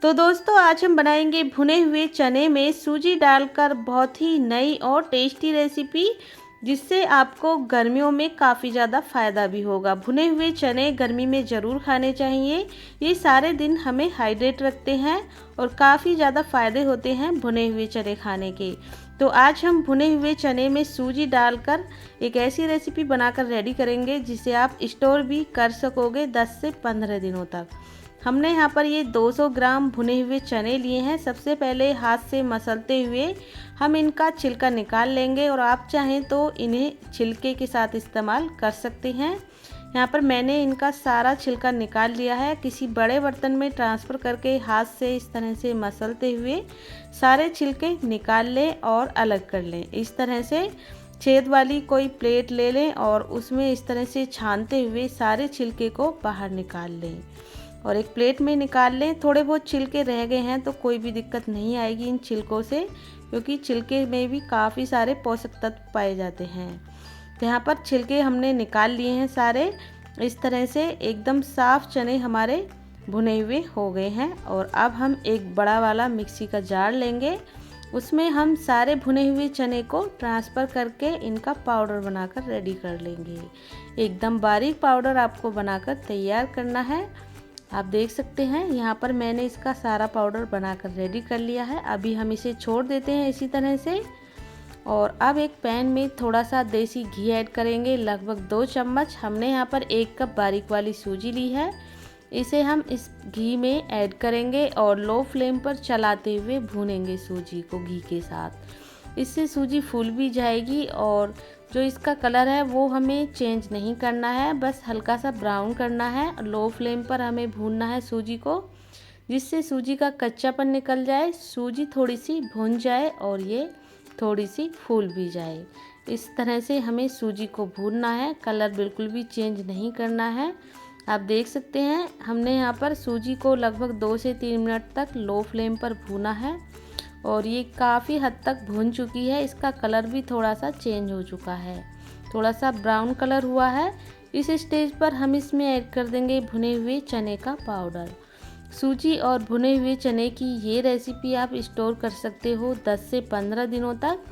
तो दोस्तों आज हम बनाएंगे भुने हुए चने में सूजी डालकर बहुत ही नई और टेस्टी रेसिपी, जिससे आपको गर्मियों में काफ़ी ज़्यादा फ़ायदा भी होगा। भुने हुए चने गर्मी में ज़रूर खाने चाहिए। ये सारे दिन हमें हाइड्रेट रखते हैं और काफ़ी ज़्यादा फ़ायदे होते हैं भुने हुए चने खाने के। तो आज हम भुने हुए चने में सूजी डालकर एक ऐसी रेसिपी बनाकर रेडी करेंगे जिसे आप स्टोर भी कर सकोगे 10 से 15 दिनों तक। हमने यहाँ पर ये 200 ग्राम भुने हुए चने लिए हैं। सबसे पहले हाथ से मसलते हुए हम इनका छिलका निकाल लेंगे और आप चाहें तो इन्हें छिलके के साथ इस्तेमाल कर सकते हैं। यहाँ पर मैंने इनका सारा छिलका निकाल लिया है। किसी बड़े बर्तन में ट्रांसफ़र करके हाथ से इस तरह से मसलते हुए सारे छिलके निकाल लें और अलग कर लें। इस तरह से छेद वाली कोई प्लेट ले लें और उसमें इस तरह से छानते हुए सारे छिलके को बाहर निकाल लें और एक प्लेट में निकाल लें। थोड़े बहुत छिलके रह गए हैं तो कोई भी दिक्कत नहीं आएगी इन छिलकों से, क्योंकि छिलके में भी काफ़ी सारे पोषक तत्व पाए जाते हैं। तो यहाँ पर छिलके हमने निकाल लिए हैं सारे। इस तरह से एकदम साफ चने हमारे भुने हुए हो गए हैं। और अब हम एक बड़ा वाला मिक्सी का जार लेंगे, उसमें हम सारे भुने हुए चने को ट्रांसफ़र करके इनका पाउडर बनाकर रेडी कर लेंगे। एकदम बारीक पाउडर आपको बनाकर तैयार करना है। आप देख सकते हैं यहाँ पर मैंने इसका सारा पाउडर बनाकर रेडी कर लिया है। अभी हम इसे छोड़ देते हैं इसी तरह से। और अब एक पैन में थोड़ा सा देसी घी ऐड करेंगे, लगभग 2 चम्मच। हमने यहाँ पर 1 कप बारीक वाली सूजी ली है। इसे हम इस घी में ऐड करेंगे और लो फ्लेम पर चलाते हुए भूनेंगे सूजी को घी के साथ। इससे सूजी फूल भी जाएगी और जो इसका कलर है वो हमें चेंज नहीं करना है, बस हल्का सा ब्राउन करना है। लो फ्लेम पर हमें भूनना है सूजी को, जिससे सूजी का कच्चापन निकल जाए, सूजी थोड़ी सी भुन जाए और ये थोड़ी सी फूल भी जाए। इस तरह से हमें सूजी को भूनना है, कलर बिल्कुल भी चेंज नहीं करना है। आप देख सकते हैं हमने यहाँ पर सूजी को लगभग 2 से 3 मिनट तक लो फ्लेम पर भूना है और ये काफ़ी हद तक भुन चुकी है। इसका कलर भी थोड़ा सा चेंज हो चुका है, थोड़ा सा ब्राउन कलर हुआ है। इस स्टेज पर हम इसमें ऐड कर देंगे भुने हुए चने का पाउडर। सूजी और भुने हुए चने की ये रेसिपी आप स्टोर कर सकते हो 10 से 15 दिनों तक।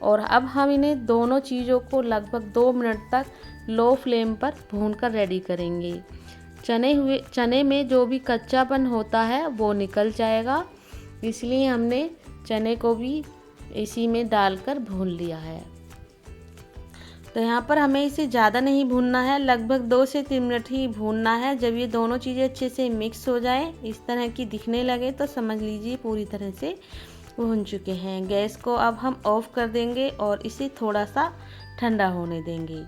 और अब हम इन्हें दोनों चीज़ों को लगभग 2 मिनट तक लो फ्लेम पर भूनकर रेडी करेंगे। चने में जो भी कच्चापन होता है वो निकल जाएगा, इसलिए हमने चने को भी इसी में डालकर भून लिया है। तो यहाँ पर हमें इसे ज़्यादा नहीं भूनना है, लगभग 2 से 3 मिनट ही भूनना है। जब ये दोनों चीज़ें अच्छे से मिक्स हो जाए, इस तरह की दिखने लगे, तो समझ लीजिए पूरी तरह से भून चुके हैं। गैस को अब हम ऑफ कर देंगे और इसे थोड़ा सा ठंडा होने देंगे।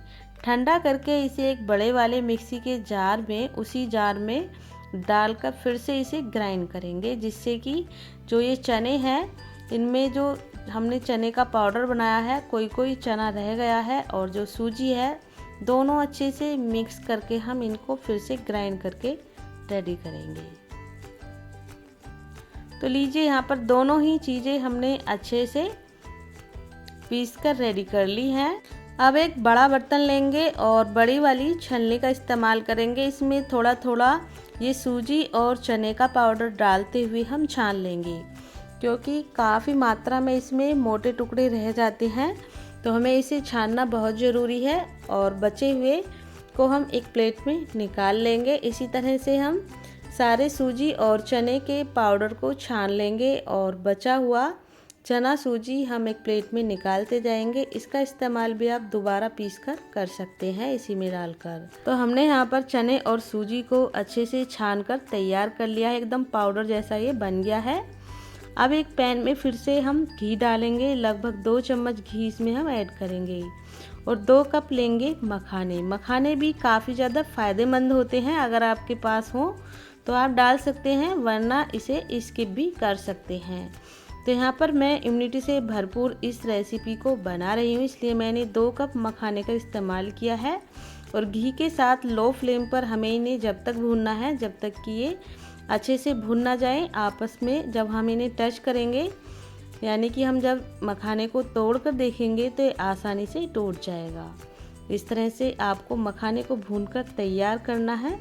ठंडा करके इसे एक बड़े वाले मिक्सी के जार में, उसी जार में डालकर फिर से इसे ग्राइंड करेंगे, जिससे कि जो ये चने हैं इनमें जो हमने चने का पाउडर बनाया है, कोई चना रह गया है और जो सूजी है, दोनों अच्छे से मिक्स करके हम इनको फिर से ग्राइंड करके रेडी करेंगे। तो लीजिए यहाँ पर दोनों ही चीज़ें हमने अच्छे से पीस कर रेडी कर ली हैं। अब एक बड़ा बर्तन लेंगे और बड़ी वाली छलनी का इस्तेमाल करेंगे। इसमें थोड़ा थोड़ा ये सूजी और चने का पाउडर डालते हुए हम छान लेंगे, क्योंकि काफ़ी मात्रा में इसमें मोटे टुकड़े रह जाते हैं, तो हमें इसे छानना बहुत ज़रूरी है। और बचे हुए को हम एक प्लेट में निकाल लेंगे। इसी तरह से हम सारे सूजी और चने के पाउडर को छान लेंगे और बचा हुआ चना सूजी हम एक प्लेट में निकालते जाएंगे। इसका इस्तेमाल भी आप दोबारा पीस कर सकते हैं इसी में डालकर। तो हमने यहाँ पर चने और सूजी को अच्छे से छान कर तैयार कर लिया है, एकदम पाउडर जैसा ये बन गया है। अब एक पैन में फिर से हम घी डालेंगे, लगभग 2 चम्मच घी इसमें हम ऐड करेंगे और 2 कप लेंगे मखाने। मखाने भी काफ़ी ज़्यादा फ़ायदेमंद होते हैं, अगर आपके पास हो तो आप डाल सकते हैं, वरना इसे स्किप भी कर सकते हैं। तो यहाँ पर मैं इम्यूनिटी से भरपूर इस रेसिपी को बना रही हूँ, इसलिए मैंने 2 कप मखाने का इस्तेमाल किया है। और घी के साथ लो फ्लेम पर हमें इन्हें जब तक भूनना है जब तक कि ये अच्छे से भून ना जाए आपस में। जब हम इन्हें टच करेंगे, यानी कि हम जब मखाने को तोड़ कर देखेंगे, तो ये आसानी से टूट जाएगा। इस तरह से आपको मखाने को भूनकर तैयार करना है।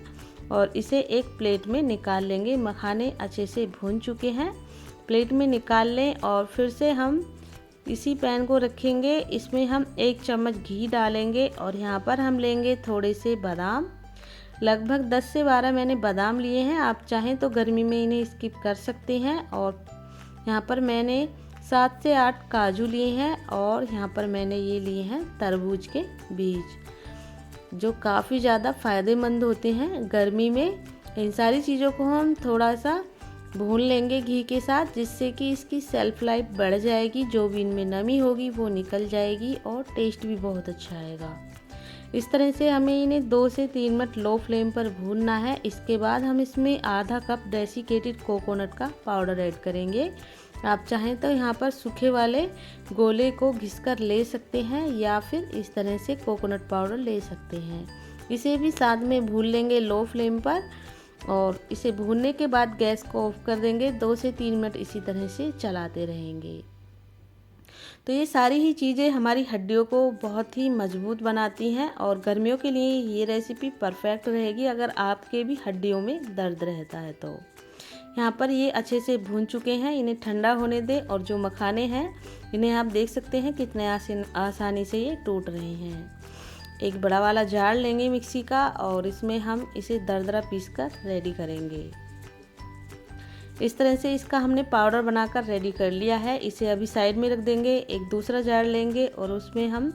और इसे एक प्लेट में निकाल लेंगे। मखाने अच्छे से भून चुके हैं, प्लेट में निकाल लें और फिर से हम इसी पैन को रखेंगे। इसमें हम 1 चम्मच घी डालेंगे और यहाँ पर हम लेंगे थोड़े से बादाम, लगभग 10 से 12 मैंने बादाम लिए हैं। आप चाहें तो गर्मी में इन्हें स्किप कर सकते हैं। और यहाँ पर मैंने 7 से 8 काजू लिए हैं और यहाँ पर मैंने ये लिए हैं तरबूज के बीज, जो काफ़ी ज़्यादा फ़ायदेमंद होते हैं गर्मी में। इन सारी चीज़ों को हम थोड़ा सा भून लेंगे घी के साथ, जिससे कि इसकी सेल्फ लाइफ बढ़ जाएगी, जो भी इनमें नमी होगी वो निकल जाएगी और टेस्ट भी बहुत अच्छा आएगा। इस तरह से हमें इन्हें 2 से 3 मिनट लो फ्लेम पर भूनना है। इसके बाद हम इसमें आधा कप डेसिकेटेड कोकोनट का पाउडर ऐड करेंगे। आप चाहें तो यहाँ पर सूखे वाले गोले को घिसकर ले सकते हैं या फिर इस तरह से कोकोनट पाउडर ले सकते हैं। इसे भी साथ में भून लेंगे लो फ्लेम पर और इसे भूनने के बाद गैस को ऑफ कर देंगे। 2 से 3 मिनट इसी तरह से चलाते रहेंगे। तो ये सारी ही चीज़ें हमारी हड्डियों को बहुत ही मजबूत बनाती हैं और गर्मियों के लिए ये रेसिपी परफेक्ट रहेगी अगर आपके भी हड्डियों में दर्द रहता है तो। यहाँ पर ये अच्छे से भून चुके हैं, इन्हें ठंडा होने दें। और जो मखाने हैं इन्हें आप देख सकते हैं कितने आसानी से ये टूट रहे हैं। एक बड़ा वाला जार लेंगे मिक्सी का और इसमें हम इसे दरदरा पीसकर रेडी करेंगे। इस तरह से इसका हमने पाउडर बनाकर रेडी कर लिया है। इसे अभी साइड में रख देंगे। एक दूसरा जार लेंगे और उसमें हम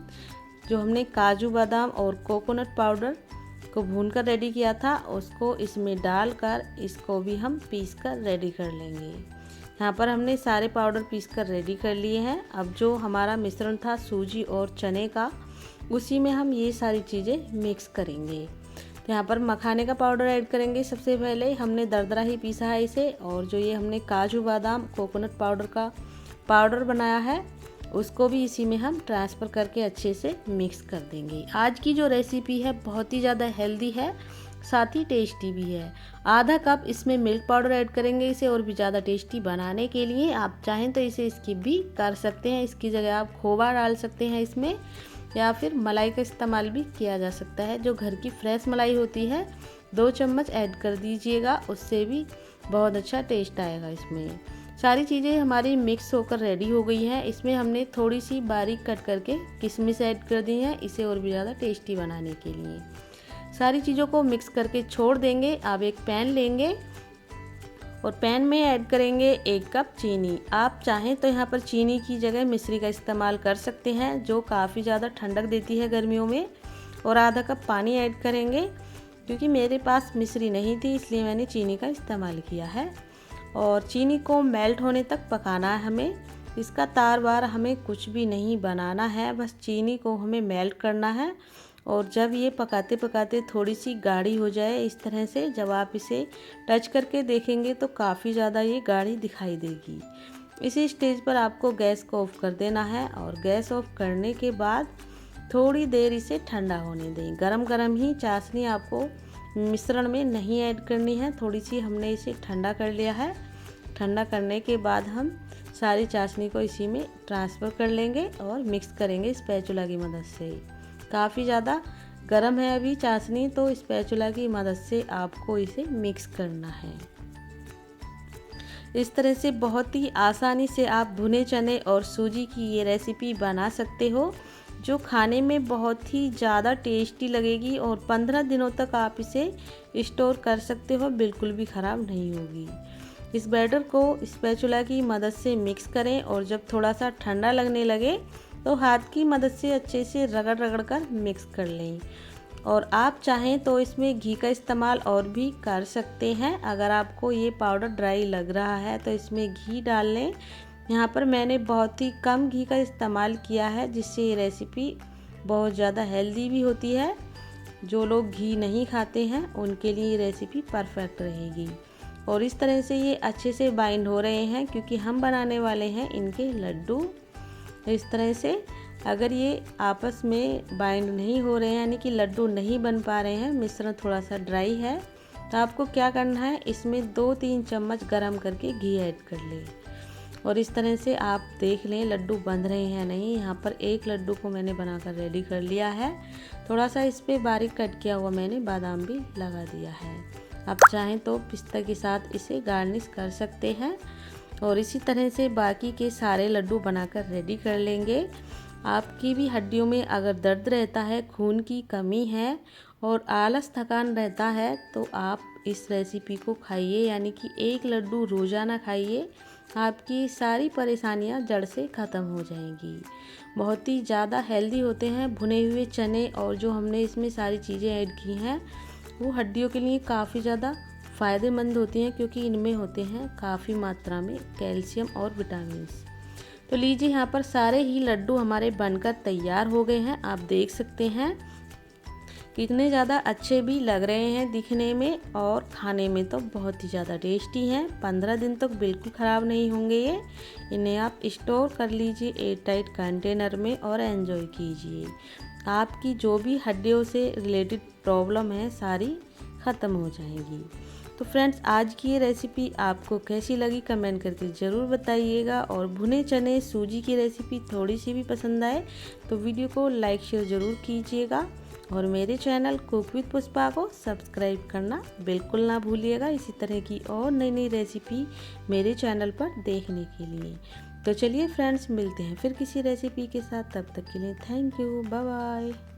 जो हमने काजू बादाम और कोकोनट पाउडर को भूनकर रेडी किया था उसको इसमें डालकर इसको भी हम पीसकर रेडी कर लेंगे। यहाँ पर हमने सारे पाउडर पीसकर रेडी कर लिए हैं। अब जो हमारा मिश्रण था सूजी और चने का, उसी में हम ये सारी चीज़ें मिक्स करेंगे। तो यहाँ पर मखाने का पाउडर ऐड करेंगे। सबसे पहले हमने दरदरा ही पीसा है इसे, और जो ये हमने काजू बादाम कोकोनट पाउडर का पाउडर बनाया है उसको भी इसी में हम ट्रांसफ़र करके अच्छे से मिक्स कर देंगे। आज की जो रेसिपी है बहुत ही ज़्यादा हेल्दी है, साथ ही टेस्टी भी है। आधा कप इसमें मिल्क पाउडर ऐड करेंगे इसे और भी ज़्यादा टेस्टी बनाने के लिए। आप चाहें तो इसे स्किप भी कर सकते हैं, इसकी जगह आप खोवा डाल सकते हैं इसमें, या फिर मलाई का इस्तेमाल भी किया जा सकता है। जो घर की फ्रेश मलाई होती है 2 चम्मच ऐड कर दीजिएगा, उससे भी बहुत अच्छा टेस्ट आएगा इसमें। सारी चीज़ें हमारी मिक्स होकर रेडी हो गई हैं। इसमें हमने थोड़ी सी बारीक कट करके किशमिश ऐड कर दी है इसे और भी ज़्यादा टेस्टी बनाने के लिए। सारी चीज़ों को मिक्स करके छोड़ देंगे। अब एक पैन लेंगे और पैन में ऐड करेंगे 1 कप चीनी। आप चाहें तो यहाँ पर चीनी की जगह मिश्री का इस्तेमाल कर सकते हैं, जो काफ़ी ज़्यादा ठंडक देती है गर्मियों में। और आधा कप पानी ऐड करेंगे। क्योंकि मेरे पास मिश्री नहीं थी इसलिए मैंने चीनी का इस्तेमाल किया है। और चीनी को मेल्ट होने तक पकाना है हमें। इसका तार बार हमें कुछ भी नहीं बनाना है, बस चीनी को हमें मेल्ट करना है। और जब ये पकाते पकाते थोड़ी सी गाढ़ी हो जाए इस तरह से, जब आप इसे टच करके देखेंगे तो काफ़ी ज़्यादा ये गाढ़ी दिखाई देगी। इसी स्टेज पर आपको गैस को ऑफ कर देना है और गैस ऑफ करने के बाद थोड़ी देर इसे ठंडा होने दें। गरम गरम ही चाशनी आपको मिश्रण में नहीं ऐड करनी है, थोड़ी सी हमने इसे ठंडा कर लिया है। ठंडा करने के बाद हम सारी चाशनी को इसी में ट्रांसफ़र कर लेंगे और मिक्स करेंगे स्पैचुला की मदद से। काफ़ी ज़्यादा गर्म है अभी चाशनी, तो स्पैचुला की मदद से आपको इसे मिक्स करना है। इस तरह से बहुत ही आसानी से आप भुने चने और सूजी की ये रेसिपी बना सकते हो, जो खाने में बहुत ही ज़्यादा टेस्टी लगेगी और 15 दिनों तक आप इसे स्टोर कर सकते हो, बिल्कुल भी ख़राब नहीं होगी। इस बैटर को स्पैचुला की मदद से मिक्स करें और जब थोड़ा सा ठंडा लगने लगे तो हाथ की मदद से अच्छे से रगड़ रगड़ कर मिक्स कर लें। और आप चाहें तो इसमें घी का इस्तेमाल और भी कर सकते हैं। अगर आपको ये पाउडर ड्राई लग रहा है तो इसमें घी डाल लें। यहाँ पर मैंने बहुत ही कम घी का इस्तेमाल किया है, जिससे ये रेसिपी बहुत ज़्यादा हेल्दी भी होती है। जो लोग घी नहीं खाते हैं उनके लिए ये रेसिपी परफेक्ट रहेगी। और इस तरह से ये अच्छे से बाइंड हो रहे हैं, क्योंकि हम बनाने वाले हैं इनके लड्डू। इस तरह से अगर ये आपस में बाइंड नहीं हो रहे हैं, यानी कि लड्डू नहीं बन पा रहे हैं, मिश्रण थोड़ा सा ड्राई है, तो आपको क्या करना है, इसमें 2-3 चम्मच गरम करके घी ऐड कर लें। और इस तरह से आप देख लें लड्डू बन रहे हैं नहीं। यहाँ पर एक लड्डू को मैंने बनाकर रेडी कर लिया है। थोड़ा सा इस पर बारीक कट किया हुआ मैंने बादाम भी लगा दिया है। आप चाहें तो पिस्ता के साथ इसे गार्निश कर सकते हैं। और इसी तरह से बाकी के सारे लड्डू बनाकर रेडी कर लेंगे। आपकी भी हड्डियों में अगर दर्द रहता है, खून की कमी है और आलस थकान रहता है तो आप इस रेसिपी को खाइए, यानी कि एक लड्डू रोज़ाना खाइए। आपकी सारी परेशानियां जड़ से ख़त्म हो जाएंगी। बहुत ही ज़्यादा हेल्दी होते हैं भुने हुए चने, और जो हमने इसमें सारी चीज़ें ऐड की हैं वो हड्डियों के लिए काफ़ी ज़्यादा फ़ायदेमंद होती हैं, क्योंकि इनमें होते हैं काफ़ी मात्रा में कैल्शियम और विटामिन्स। तो लीजिए, यहाँ पर सारे ही लड्डू हमारे बनकर तैयार हो गए हैं। आप देख सकते हैं कितने ज़्यादा अच्छे भी लग रहे हैं दिखने में, और खाने में तो बहुत ही ज़्यादा टेस्टी हैं। 15 दिन तक बिल्कुल ख़राब नहीं होंगे ये। इन्हें आप स्टोर कर लीजिए एयर टाइट कंटेनर में और एंजॉय कीजिए। आपकी जो भी हड्डियों से रिलेटेड प्रॉब्लम है सारी ख़त्म हो जाएंगी। तो फ्रेंड्स, आज की ये रेसिपी आपको कैसी लगी कमेंट करके ज़रूर बताइएगा। और भुने चने सूजी की रेसिपी थोड़ी सी भी पसंद आए तो वीडियो को लाइक शेयर ज़रूर कीजिएगा। और मेरे चैनल कुक विद पुष्पा को सब्सक्राइब करना बिल्कुल ना भूलिएगा, इसी तरह की और नई नई रेसिपी मेरे चैनल पर देखने के लिए। तो चलिए फ्रेंड्स, मिलते हैं फिर किसी रेसिपी के साथ। तब तक के लिए थैंक यू, बाय बाय।